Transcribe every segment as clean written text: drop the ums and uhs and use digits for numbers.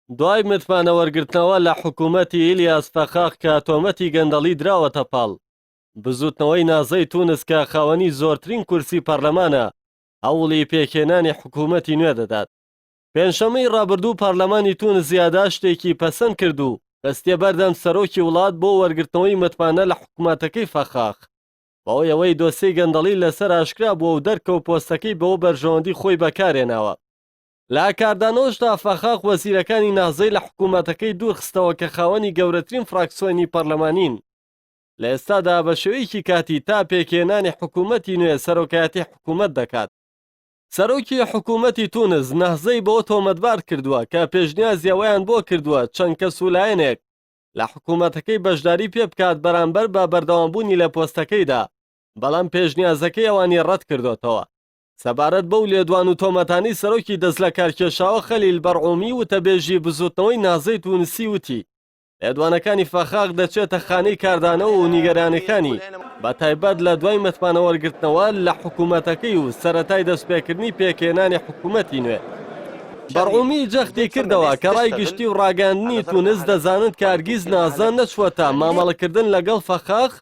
دوای متمانەوەرگرتنەوە لە حکوومەتی ئیلیاس فەخاخ کە تۆمەتی گەندەڵی دراوەتە پاڵ، بزوتنەوەی نازەی تونس کە خاوەنی زۆرترین کورسی پەرلەمانە هەوڵی پێکهێنانی حکوومەتی نوێ دەدات. پێنجشەمەی ڕابردوو پەرلەمانی تونس یاداشتێکی پەسەند کرد و دەستێ بەردەم سەرۆکی وڵات بۆ وەرگرتنەوەی متمانە لە حکوومەتەکەی فەخاخ، بەوەی ئەوەی دۆسیەی گەندەڵی لەسەر ئاشکرا بووە و دەرکەوت پۆستەکەی بەوە بەرژەوەندی خۆی بەکارهێناوە. لە کاردانەوەشدا فەخاخ وەزیرەکانی نازەی لە حکوومەتەکەی دوورخستەوە کە خاوەنی گەورەترین فراکسیۆنی پەرلەمانین. لە ئێستادا بە شێوەیەکی کاتی تا پێکهێنانی حکوومەتی نوێ سەرۆکایەتی حکوومەت دەکات. سەرۆکی حکوومەتی تونس نەهزەی بۆ تۆمەتبار کردووە کە پێشنیازی ئەوەیان بۆ کردووە چەند کەس و لایەنێک لە حکوومەتەکەی بەشداری پێ بکات بەرامبەر بە بەردەوامبوونی لە پۆستەکەیدا، بەڵام پێشنیازەکەی ئەوانی ڕەت کردوتەوە. سەبارەت بەو لێدوان و تۆمەتانی سەرۆکی دەست لە کارکێشاوە خەلیل بەرعومی وتەبێژی بزوتنەوەی نازەی تونسی وتی لێدوانەکانی فەخاخ دەچێتە خانەی کاردانەوە و نیگەرانەکانی بە تایبەت لە دوای متمانەوەرگرتنەوە لە حکوومەتەکەی و سەرەتای دەستپێکردنی پێکهێنانی حکوومەتی نوێ. بەرعومی جەختی کردەوە کە ڕای گشتی و ڕاگەاندنی تونس دەزانێت کە هەرگیز نازە نەچووەتە مامەڵەکردن لەگەڵ فەخاخ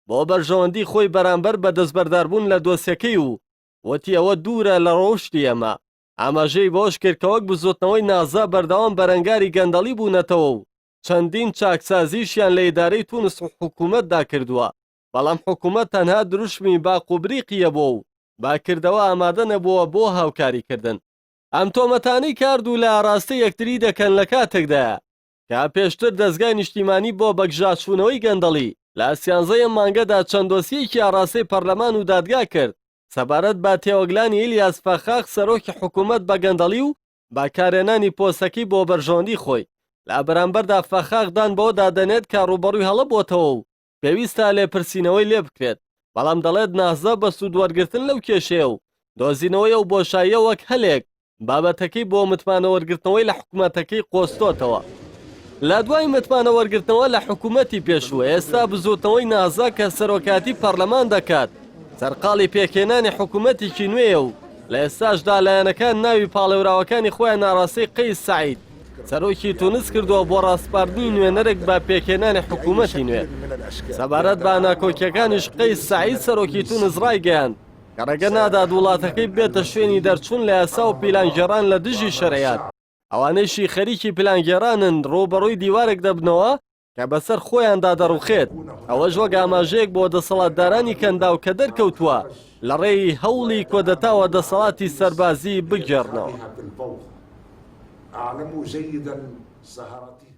بۆ بەرژەوەندی خۆی بەرامبەر بە دەستبەرداربوون لە دۆسیەکەی و وتی ئەوە دوورە لە ڕۆشتی ئەمە. ئاماژەی بۆش کرد کە وەک بزوتنەوەی نازە بەردەوام بەرەنگاری گەندەڵی بوونەتەوە و چەندین چاکسازیشیان لە ئیدارەی تونس و حکوومەتدا کردووە، بەڵام حکوومەت تەنها دروشمی باقوبریقیە بۆ و باکردەوە ئامادە نەبووە بۆ هاوکاریکردن. ئەم تۆمەتانەی کارد و لە ئاراستەی یەکتری دەکەن لە کاتێکدایە کە پێشتر دەستگای نیشتیمانی بۆ بەگژاچوونەوەی گەندەڵی لە سیانزەی مانگەدا چەند دۆسیەکی ئاراستەی پەرلەمان و دادگا کرد سەبارەت بە تێوەگلانی ئیلیاس فەخاخ سەرۆکی حکوومەت بە گەندەڵی و باکارهێنانی پۆستەکەی بۆ بەرژەوەندی خۆی. لە بەرامبەردا فەخاخ دان بەوە دادەنێت کە ڕوبەڕووی هەڵەبووەتەوە و پێویستە لێپرسینەوەی لێ بکرێت، بەڵام دەڵێت نازە بە سوودوەرگرتن لەو کێشەیە و دۆزینەوەی و بۆشاییە وەک هەلێک بابەتەکەی بۆ متمانەوەرگرتنەوەی لە حکوومەتەکەی قۆستۆتەوە. لە دوای متمانەوەرگرتنەوە لە حکوومەتی پێشووە ئێستا بزوتنەوەی نازە کە سەرۆکاتی پەرلەمان دەکات سەرقاڵی پێکهێنانی حکوومەتێکی نوێیە و لە ئێستاشدا لایەنەکان ناوی پاڵێوراوەکانی خۆیان ناڕاستەی قەیس سەعید سەرۆکی تونس کردووە بۆ ڕاستپاردنی نوێنەرێک بە پێکهێنانی حکوومەتی نوێ. سەبارەت بە ناکۆکیەکانیش قەیس سەعید سەرۆکی تونس ڕایگەیاند کە ڕێگە نادات وڵاتەکەی بێتە شوێنی دەرچوون لە یاسا و پیلانگێڕان لە دژی شەریعەت. ئەوانەیشی خەریکی پیلانگێڕانن ڕوبەڕووی دیوارێک دەبنەوە کە بەسەر خۆیاندا دەڕوخێت. ئەوەش وەک ئاماژەیەک بۆ دەسەڵاتدارانی کەنداو کە دەرکەوتووە لە ڕێی هەوڵی کۆدەتاوە دەسەڵاتی سەربازی بگێڕنەوە. أعلم جيدا سهرتي